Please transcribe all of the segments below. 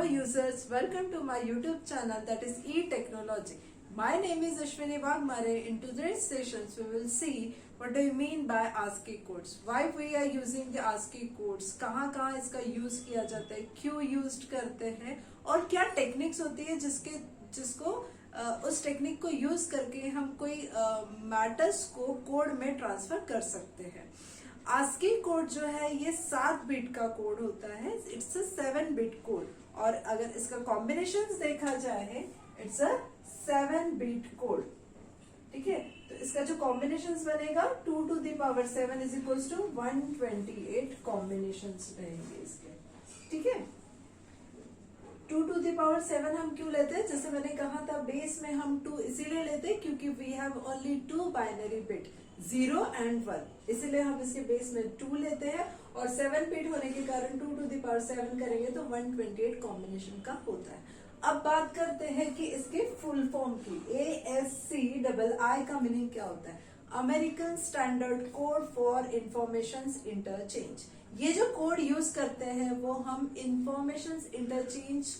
users, welcome to my YouTube channel that is E-Technology. My name is Ashwini Wagmare. In today's sessions, we will see what do you mean by ASCII codes, why we are using the ASCII codes, कहाँ इसका use किया जाता है, क्यों use करते हैं और क्या टेक्निक्स होती है जिसको उस टेक्निक को यूज करके हम कोई मैटर्स को कोड में ट्रांसफर कर सकते हैं। ASCII कोड जो है ये 7 बिट का कोड होता है, इट्स अ 7 बिट कोड और अगर इसका कॉम्बिनेशंस देखा जाए इट्स अ 7 बिट कोड। ठीक है, तो इसका जो कॉम्बिनेशंस बनेगा 2 to the power 7 is equals to 128 combinations रहेंगे इसके। ठीक है, 2 to the power 7 हम क्यों लेते हैं, जैसे मैंने कहा था बेस में हम 2 इसीलिए लेते हैं क्योंकि we have only 2 binary bit 0 and 1, इसीलिए हम इसके बेस में 2 लेते हैं और 7 बिट होने के कारण 2 to the power 7 करेंगे तो 128 कॉम्बिनेशन का होता है। अब बात करते हैं कि इसके फुल फॉर्म की। ASCII का मीनिंग क्या होता है? American standard code for information interchange. ये जो कोड यूज करते हैं वो हम इंफॉर्मेशन इंटरचेंज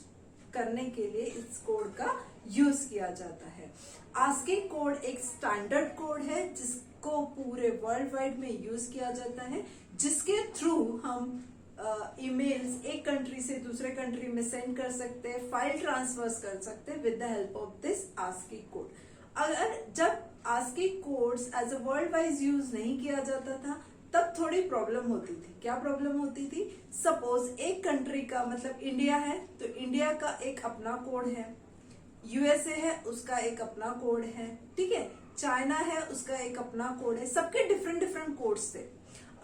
करने के लिए इस कोड का यूज किया जाता है। ASCII कोड एक स्टैंडर्ड कोड है जिसको पूरे वर्ल्ड वाइड में यूज किया जाता है, जिसके थ्रू हम ईमेल्स एक कंट्री से दूसरे कंट्री में सेंड कर सकते हैं, फाइल ट्रांसफर्स कर सकते हैं with the help of this ASCII code. अगर जब ASCII codes as a world wise use नहीं किया जाता था तब थोड़ी प्रॉब्लम होती थी। क्या प्रॉब्लम होती थी? सपोज एक कंट्री का मतलब इंडिया है तो इंडिया का एक अपना कोड है, यूएसए है उसका एक अपना कोड है, ठीक है, चाइना है उसका एक अपना कोड है, सबके डिफरेंट डिफरेंट कोड्स थे।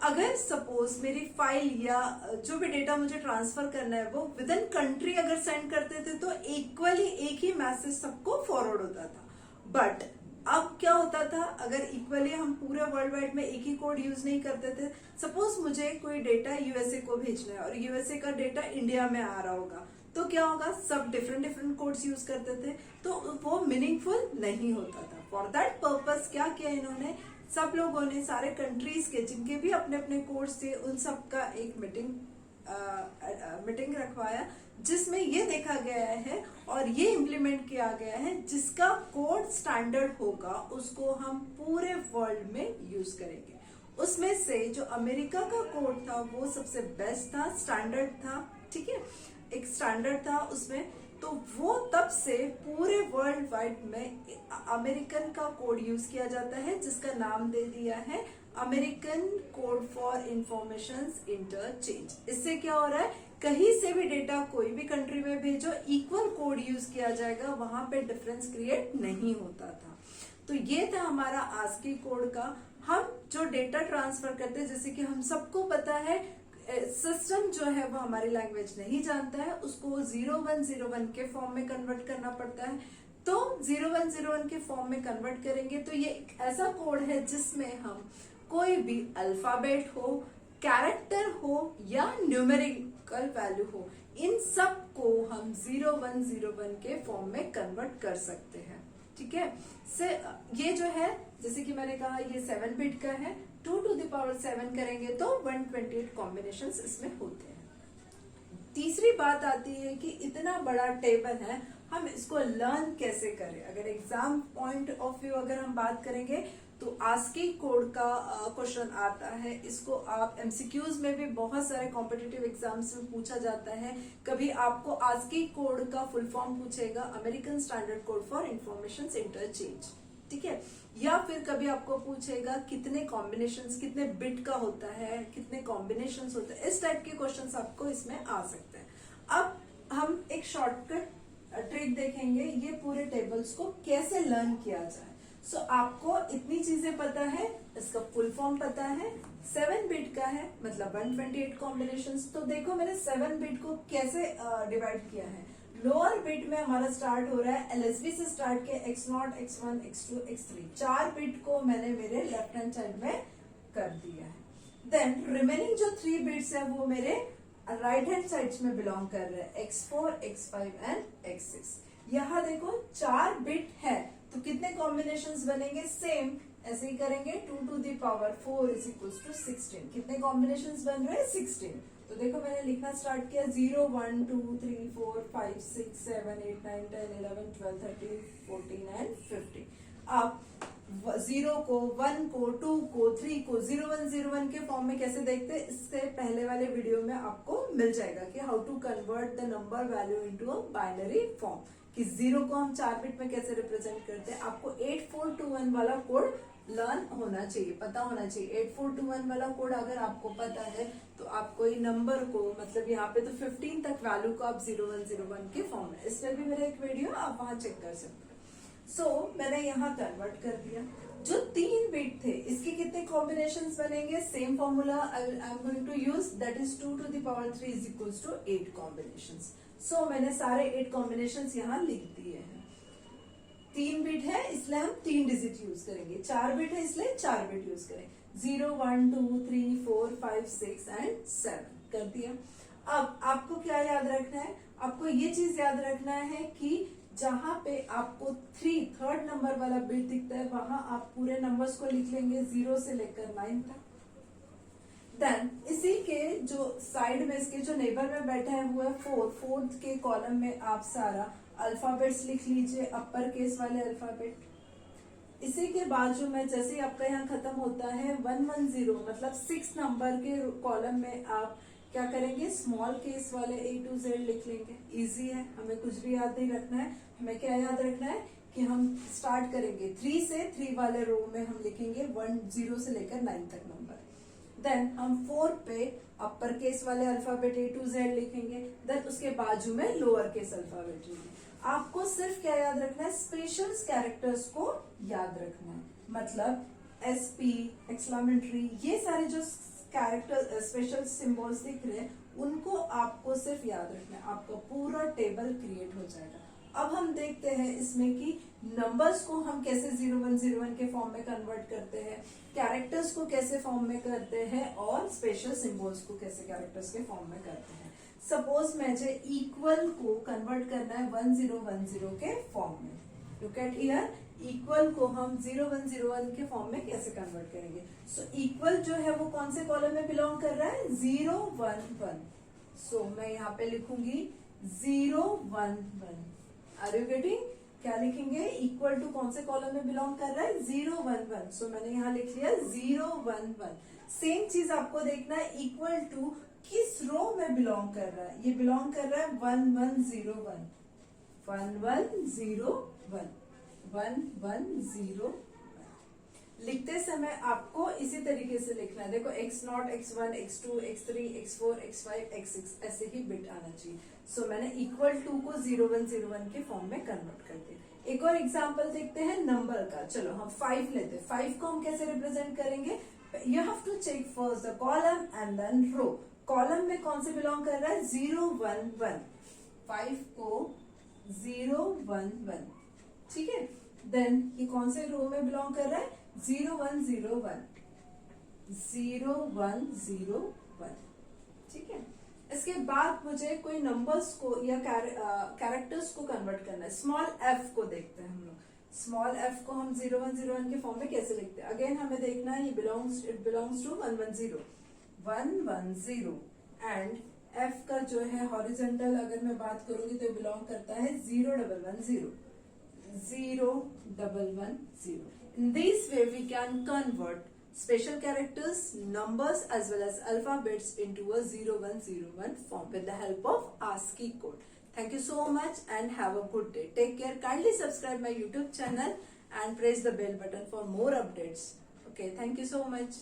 अगर सपोज मेरी फाइल या जो भी डेटा मुझे ट्रांसफर करना है वो विद इन कंट्री अगर सेंड करते थे तो इक्वली एक ही मैसेज सबको फॉरवर्ड होता था। बट अब क्या होता था, अगर इक्वली हम पूरे वर्ल्ड वाइड में एक ही कोड यूज नहीं करते थे, सपोज मुझे कोई डेटा यूएसए को भेजना है और यूएसए का डेटा इंडिया में आ रहा होगा तो क्या होगा, सब डिफरेंट डिफरेंट कोड्स यूज करते थे तो वो मीनिंगफुल नहीं होता था। फॉर दैट पर्पस क्या किया इन्होंने, सब लोगों ने सारे कंट्रीज के जिनके भी अपने अपने कोड्स थे उन सब का एक मीटिंग रखवाया जिसमें ये देखा गया है और ये इम्प्लीमेंट किया गया है जिसका कोड स्टैंडर्ड होगा उसको हम पूरे वर्ल्ड में यूज करेंगे। उसमें से जो अमेरिका का कोड था वो सबसे बेस्ट था, स्टैंडर्ड था। ठीक है, एक स्टैंडर्ड था उसमें, तो वो तब से पूरे वर्ल्ड वाइड में अमेरिकन का कोड यूज किया जाता है जिसका नाम दे दिया है American code for information interchange. इससे क्या हो रहा है, कहीं से भी डेटा कोई भी कंट्री में भेजो इक्वल कोड यूज किया जाएगा, वहां पे डिफरेंस क्रिएट नहीं होता था। तो ये था हमारा ASCII कोड का। हम जो डेटा ट्रांसफर करते हैं, जैसे कि हम सबको पता है सिस्टम जो है वो हमारी लैंग्वेज नहीं जानता है, उसको 0101 के फॉर्म में कन्वर्ट करना पड़ता है। तो 0101 के फॉर्म में कन्वर्ट करेंगे तो ये एक ऐसा कोड है जिसमें हम कोई भी अल्फाबेट हो, कैरेक्टर हो या न्यूमेरिकल वैल्यू हो, इन सब को हम 0101 के फॉर्म में कन्वर्ट कर सकते हैं। ठीक है, ये जो है जैसे कि मैंने कहा ये 7 बिट का है, 2 to the power 7 करेंगे तो 128 कॉम्बिनेशंस इसमें होते हैं। तीसरी बात आती है कि इतना बड़ा टेबल है, हम इसको लर्न कैसे करें। अगर एग्जाम पॉइंट ऑफ व्यू अगर हम बात करेंगे तो ASCII कोड का क्वेश्चन आता है, इसको आप एमसीक्यूज में भी बहुत सारे कॉम्पिटिटिव एग्जाम्स में पूछा जाता है। कभी आपको ASCII कोड का फुल फॉर्म पूछेगा American standard code for information interchange, ठीक है, या फिर कभी आपको पूछेगा कितने कॉम्बिनेशंस, कितने बिट का होता है, कितने कॉम्बिनेशंस होते हैं, इस टाइप के क्वेश्चंस आपको इसमें आ सकते हैं। अब हम एक शॉर्टकट ट्रिक देखेंगे, ये पूरे टेबल्स को कैसे लर्न किया जाए। सो आपको इतनी चीजें पता है, इसका फुल फॉर्म पता है, 7 बिट का है मतलब 128 कॉम्बिनेशंस। तो देखो मैंने 7 बिट को कैसे डिवाइड किया है। लोअर बिट में हमारा स्टार्ट हो रहा है LSB से स्टार्ट के X0, X1, X2, X3, 4 bit को मैंने मेरे लेफ्ट हैंड साइड में कर दिया है। देन रिमेनिंग जो 3 बिट्स है वो मेरे राइट हैंड साइड में बिलोंग कर रहे हैं, X4, X5 एंड X6। यहाँ देखो 4 बिट है तो कितने कॉम्बिनेशंस बनेंगे, सेम ऐसे ही करेंगे। 2 to the power 4 is equal to 16। कितने कॉम्बिनेशंस बन रहे हैं, 16। तो देखो मैंने लिखना स्टार्ट किया 0 1 2 3 4 5 6 7 8 9 10 11 12 13 14 एंड 15। अब 0 को 1 को 2 को 3 को 0101 के फॉर्म में कैसे देखते हैं, इससे पहले वाले वीडियो में आपको मिल जाएगा कि how to convert the number value into a binary form, कि 0 को हम 4 बिट में कैसे रिप्रेजेंट करते हैं। आपको 8421 वाला कोड लर्न होना चाहिए, पता होना चाहिए। 8421 वाला कोड अगर आपको पता है तो आप कोई नंबर को, मतलब यहाँ पे तो 15 तक वैल्यू को आप 0101 के फॉर्म में, इस पर भी मेरा एक वीडियो आप वहां चेक कर सकते हैं। सो मैंने यहाँ कन्वर्ट कर दिया। जो 3 बिट थे इसके कितने कॉम्बिनेशंस बनेंगे, same formula I am going to use, that is 2 to the power 3 is equals to 8 combinations. So मैंने सारे 8 कॉम्बिनेशंस यहाँ लिख दिए हैं। 3 बिट है इसलिए हम 3 डिजिट यूज करेंगे, 4 बिट है इसलिए 4 बिट यूज करेंगे। 0 1 2 3 4 5 6 एंड 7 कर दिया। अब आपको क्या याद रखना है, आपको ये चीज याद रखना है कि जहां पे आपको 3 थर्ड नंबर वाला बिट दिखता है वहां आप पूरे नंबर्स को लिख लेंगे 0 से लेकर 9 तक। देन इसी के जो साइड में, इसके जो नेबर में बैठा है वो है 4, फोर्थ के कॉलम में आप सारा अल्फाबेट्स लिख लीजिए, अपर केस वाले अल्फाबेट। इसी के बाजू में जैसे आपका यहाँ खत्म होता है 110, मतलब 6 नंबर के कॉलम में आप क्या करेंगे, स्मॉल केस वाले A to Z लिख लेंगे। इजी है, हमें कुछ भी याद नहीं रखना है। हमें क्या याद रखना है कि हम स्टार्ट करेंगे 3 से, 3 वाले रो में हम लिखेंगे 10 से लेकर 9 तक नंबर। देन हम 4 पे अपर केस वाले अल्फाबेट A to Z लिखेंगे, देन उसके बाजू में लोअर केस अल्फाबेट लिखेंगे। आपको सिर्फ क्या याद रखना है, स्पेशल कैरेक्टर्स को याद रखना है, मतलब SP, एक्सक्लेमेटरी, ये सारे जो कैरेक्टर स्पेशल सिंबल्स दिख रहे हैं उनको आपको सिर्फ याद रखना है, आपका पूरा टेबल क्रिएट हो जाएगा। अब हम देखते हैं इसमें कि नंबर्स को हम कैसे 0101 के फॉर्म में कन्वर्ट करते हैं, कैरेक्टर्स को कैसे फॉर्म में करते हैं और स्पेशल सिंबल्स को कैसे कैरेक्टर्स के फॉर्म में करते हैं। सपोज मुझे इक्वल को कन्वर्ट करना है 1010 के फॉर्म में। लुक एट हियर, इक्वल को हम 0101 के फॉर्म में कैसे कन्वर्ट करेंगे। सो इक्वल जो है वो कौन से कॉलम में बिलोंग कर रहा है, 011। सो मैं यहाँ पे लिखूंगी 011। आर यू गेटिंग, क्या लिखेंगे, इक्वल टू कौन से कॉलम में बिलोंग कर रहा है, 011। सो मैंने यहाँ लिख लिया 011। सेम चीज आपको देखना है, इक्वल टू किस रो में बिलोंग कर रहा है, ये बिलोंग कर रहा है 1101, 1101, 1101। लिखते समय आपको इसी तरीके से लिखना है। देखो x0, x1, x2, x3, x4, x5, x6 ऐसे ही बिट आना चाहिए। सो मैंने इक्वल टू को 0101 के फॉर्म में कन्वर्ट कर दिया। एक और एग्जांपल देखते हैं नंबर का। चलो हम 5 लेते हैं। 5 को हम कैसे रिप्रेजेंट करेंगे, you have to check first the column and then row. Column में कौन से बिलोंग कर रहा है, 011। 5 को 011, ठीक है। देन ये कौन से रो में बिलोंग कर रहा है, 0101, 0101, ठीक है। इसके बाद मुझे कोई नंबर्स को या कैरेक्टर्स को कन्वर्ट करना है। स्मॉल f को देखते हैं हम लोग। स्मॉल f को हम 0101 के फॉर्म में कैसे लिखते हैं, अगेन हमें देखना है, it belongs to 110, 110। And f का जो है हॉरिजॉन्टल अगर मैं बात करूंगी तो बिलोंग करता है 0110, 0110। In this way, we can convert special characters, numbers as well as alphabets into a 0101 form with the help of ASCII code. Thank you so much and have a good day. Take care. Kindly subscribe my YouTube channel and press the bell button for more updates. Okay, thank you so much.